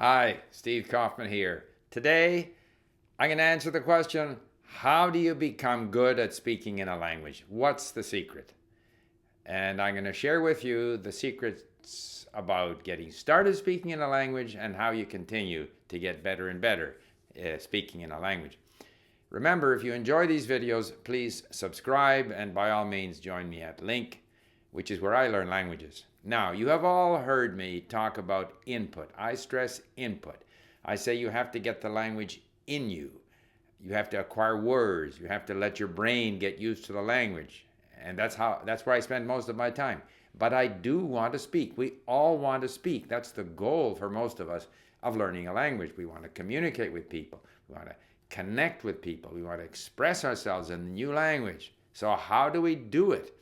Hi, Steve Kaufman here. Today, I'm going to answer the question, how do you become good at speaking in a language? What's the secret? And I'm going to share with you the secrets about getting started speaking in a language and how you continue to get better and better speaking in a language. Remember, if you enjoy these videos, please subscribe and by all means join me at LingQ, which is where I learn languages. Now, you have all heard me talk about input. I stress input. I say you have to get the language in you. You have to acquire words. You have to let your brain get used to the language. And that's where I spend most of my time. But I do want to speak. We all want to speak. That's the goal for most of us of learning a language. We want to communicate with people. We want to connect with people. We want to express ourselves in the new language. So how do we do it?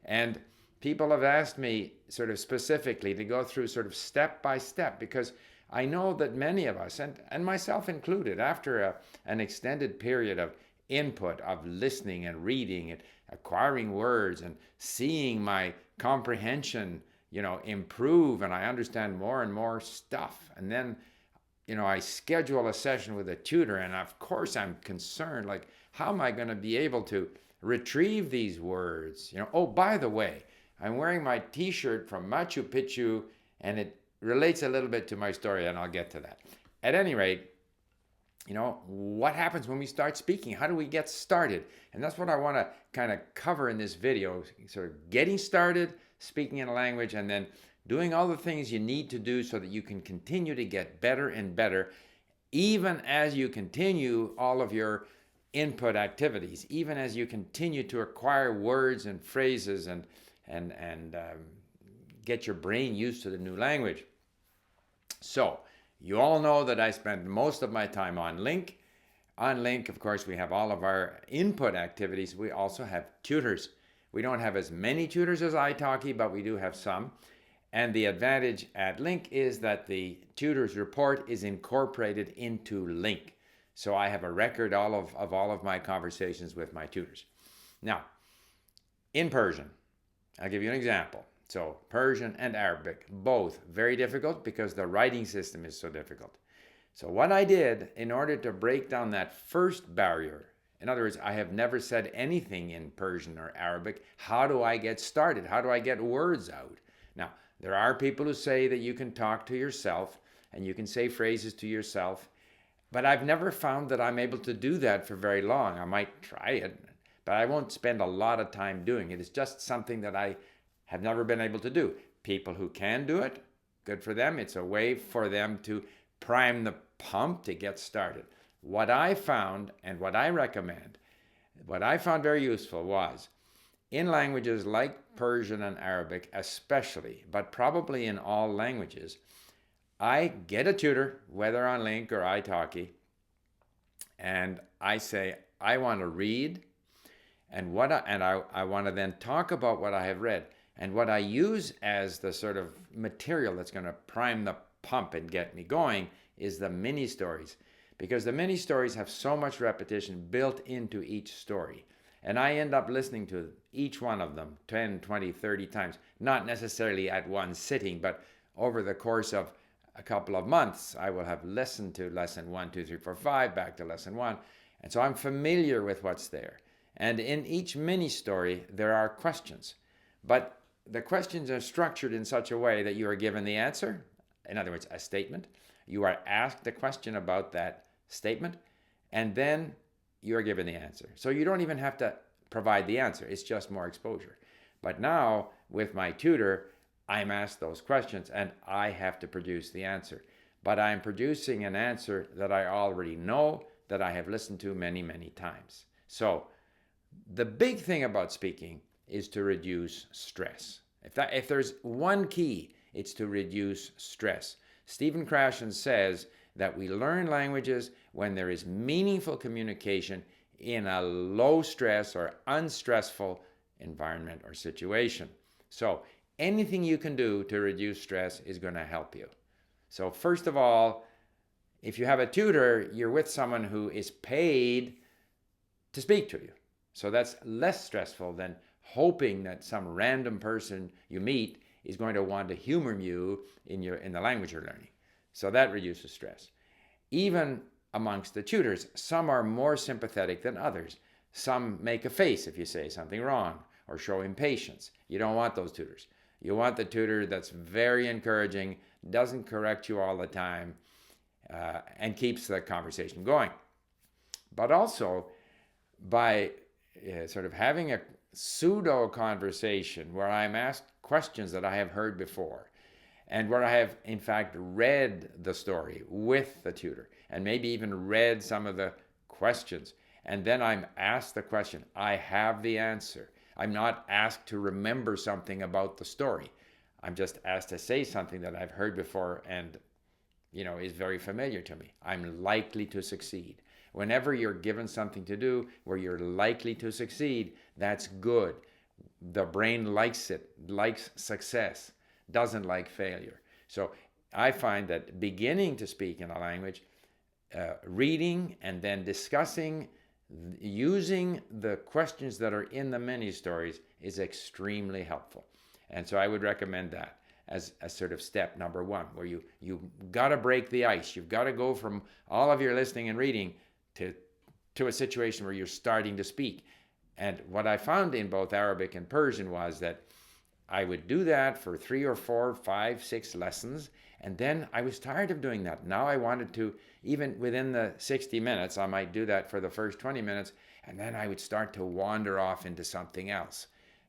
And people have asked me sort of specifically to go through sort of step by step, because I know that many of us, and myself included, after an extended period of input, of listening and reading and acquiring words and seeing my comprehension, improve, and I understand more and more stuff. And then, I schedule a session with a tutor, and of course I'm concerned, like, how am I going to be able to retrieve these words? Oh, by the way, I'm wearing my t-shirt from Machu Picchu, and it relates a little bit to my story, and I'll get to that. At any rate, what happens when we start speaking? How do we get started? And that's what I want to kind of cover in this video, sort of getting started, speaking in a language, and then doing all the things you need to do so that you can continue to get better and better, even as you continue all of your input activities, even as you continue to acquire words and phrases and get your brain used to the new language. So, you all know that I spend most of my time on LingQ. On LingQ, of course, we have all of our input activities. We also have tutors. We don't have as many tutors as italki, but we do have some. And the advantage at LingQ is that the tutors report is incorporated into LingQ. So I have a record of all of my conversations with my tutors. Now, in Persian, I'll give you an example. So Persian and Arabic, both very difficult because the writing system is so difficult. So what I did in order to break down that first barrier, in other words, I have never said anything in Persian or Arabic. How do I get started? How do I get words out? Now, there are people who say that you can talk to yourself and you can say phrases to yourself, but I've never found that I'm able to do that for very long. I might try it, but I won't spend a lot of time doing it. It's just something that I have never been able to do. People who can do it, good for them. It's a way for them to prime the pump to get started. What I found and what I recommend, what I found very useful was in languages like Persian and Arabic especially, but probably in all languages, I get a tutor, whether on LingQ or italki, and I say, I want to read, and I want to then talk about what I have read. And what I use as the sort of material that's going to prime the pump and get me going is the mini stories. Because the mini stories have so much repetition built into each story. And I end up listening to each one of them 10, 20, 30 times. Not necessarily at one sitting, but over the course of a couple of months, I will have listened to lesson 1, 2, 3, 4, 5, back to lesson 1. And so I'm familiar with what's there. And in each mini story, there are questions. But the questions are structured in such a way that you are given the answer, in other words, a statement. You are asked a question about that statement, and then you are given the answer. So you don't even have to provide the answer. It's just more exposure. But now, with my tutor, I'm asked those questions, and I have to produce the answer. But I'm producing an answer that I already know, that I have listened to many, many times. So the big thing about speaking is to reduce stress. If there's one key, it's to reduce stress. Stephen Krashen says that we learn languages when there is meaningful communication in a low stress or unstressful environment or situation. So anything you can do to reduce stress is going to help you. So first of all, if you have a tutor, you're with someone who is paid to speak to you. So that's less stressful than hoping that some random person you meet is going to want to humor you in the language you're learning. So that reduces stress. Even amongst the tutors, some are more sympathetic than others. Some make a face if you say something wrong or show impatience. You don't want those tutors. You want the tutor that's very encouraging, doesn't correct you all the time, and keeps the conversation going. But also, by sort of having a pseudo conversation where I'm asked questions that I have heard before, and where I have in fact read the story with the tutor, and maybe even read some of the questions, and then I'm asked the question, I have the answer. I'm not asked to remember something about the story. I'm just asked to say something that I've heard before and is very familiar to me. I'm likely to succeed. Whenever you're given something to do where you're likely to succeed, that's good. The brain likes it, likes success, doesn't like failure. So I find that beginning to speak in a language, reading and then discussing, using the questions that are in the mini stories is extremely helpful. And so I would recommend that as a sort of step number one, where you got to break the ice. You've got to go from all of your listening and reading to a situation where you're starting to speak. And what I found in both Arabic and Persian was that I would do that for 3 or 4, 5, 6 lessons, and then I was tired of doing that. Now I wanted to, even within the 60 minutes, I might do that for the first 20 minutes, and then I would start to wander off into something else,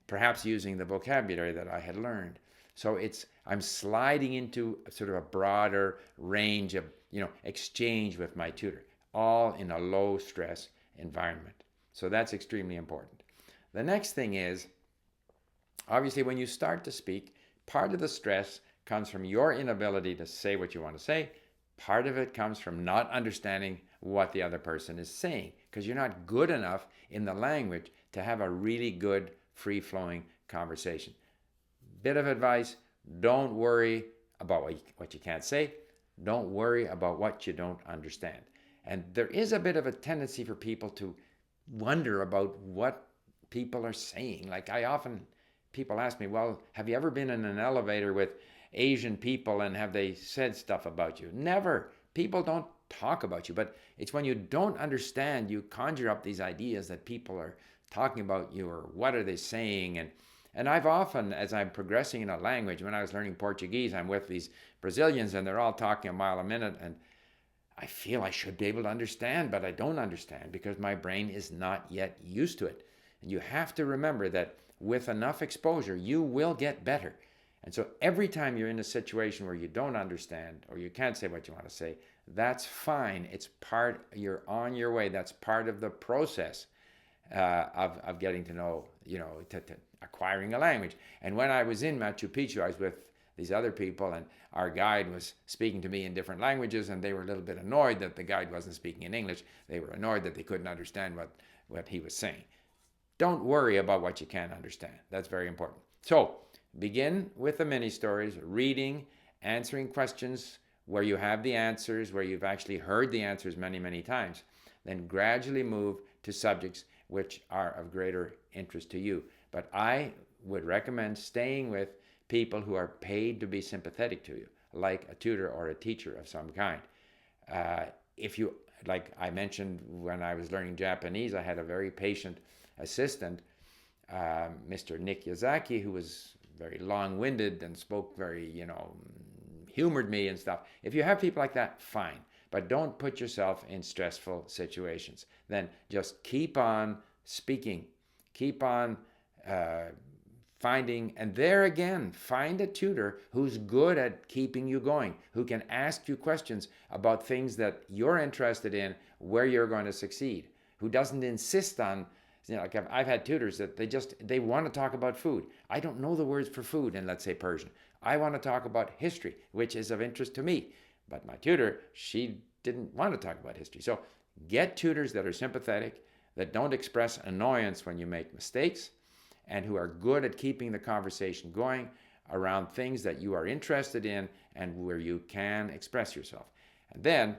perhaps using the vocabulary that I had learned. So I'm sliding into sort of a broader range of exchange with my tutor, all in a low stress environment. So that's extremely important. The next thing is, obviously, when you start to speak, part of the stress comes from your inability to say what you want to say. Part of it comes from not understanding what the other person is saying, because you're not good enough in the language to have a really good, free-flowing conversation. Bit of advice, don't worry about what you can't say. Don't worry about what you don't understand. And there is a bit of a tendency for people to wonder about what people are saying. Like people ask me, well, have you ever been in an elevator with Asian people and have they said stuff about you? Never. People don't talk about you, but it's when you don't understand, you conjure up these ideas that people are talking about you or what are they saying. And I've often, as I'm progressing in a language, when I was learning Portuguese, I'm with these Brazilians and they're all talking a mile a minute, and I feel I should be able to understand, but I don't understand because my brain is not yet used to it. And you have to remember that with enough exposure, you will get better. And so every time you're in a situation where you don't understand or you can't say what you want to say, that's fine. You're on your way. That's part of the process of getting to know, to acquiring a language. And when I was in Machu Picchu, I was with these other people, and our guide was speaking to me in different languages, and they were a little bit annoyed that the guide wasn't speaking in English. They were annoyed that they couldn't understand what he was saying. Don't worry about what you can't understand. That's very important. So begin with the mini stories, reading, answering questions where you have the answers, where you've actually heard the answers many, many times. Then gradually move to subjects which are of greater interest to you. But I would recommend staying with people who are paid to be sympathetic to you, like a tutor or a teacher of some kind. If you, like I mentioned when I was learning Japanese, I had a very patient assistant, Mr. Nick Yazaki, who was very long-winded and spoke very, humored me and stuff. If you have people like that, fine. But don't put yourself in stressful situations. Then just keep on speaking. Keep on finding, and there again, find a tutor who's good at keeping you going, who can ask you questions about things that you're interested in, where you're going to succeed, who doesn't insist on, like I've had tutors that they want to talk about food. I don't know the words for food in, let's say, Persian. I want to talk about history, which is of interest to me. But my tutor, she didn't want to talk about history. So get tutors that are sympathetic, that don't express annoyance when you make mistakes, and who are good at keeping the conversation going around things that you are interested in and where you can express yourself. And then,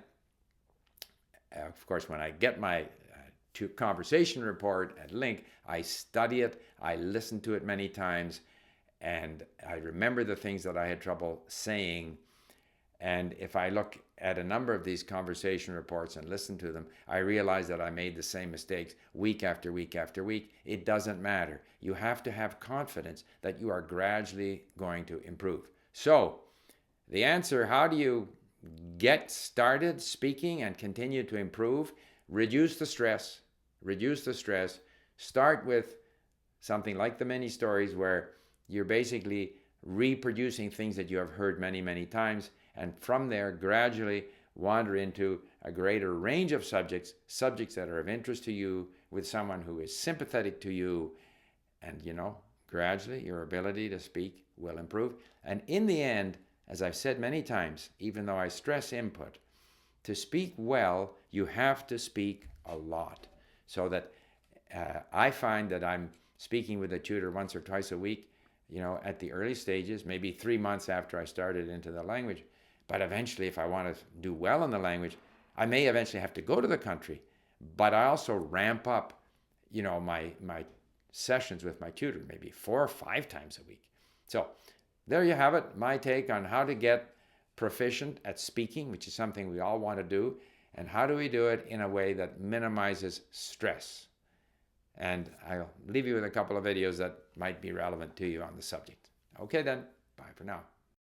of course, when I get my conversation report at LingQ, I study it, I listen to it many times, and I remember the things that I had trouble saying, And if I look at a number of these conversation reports and listen to them, I realize that I made the same mistakes week after week after week. It doesn't matter. You have to have confidence that you are gradually going to improve. So, the answer, how do you get started speaking and continue to improve? Reduce the stress. Reduce the stress. Start with something like the mini stories where you're basically reproducing things that you have heard many, many times. And from there, gradually wander into a greater range of subjects that are of interest to you, with someone who is sympathetic to you. And, gradually your ability to speak will improve. And in the end, as I've said many times, even though I stress input, to speak well, you have to speak a lot. So that I find that I'm speaking with a tutor once or twice a week, at the early stages, maybe 3 months after I started into the language. But eventually, if I want to do well in the language, I may eventually have to go to the country. But I also ramp up, my sessions with my tutor, maybe 4 or 5 times a week. So there you have it, my take on how to get proficient at speaking, which is something we all want to do. And how do we do it in a way that minimizes stress? And I'll leave you with a couple of videos that might be relevant to you on the subject. Okay then, bye for now.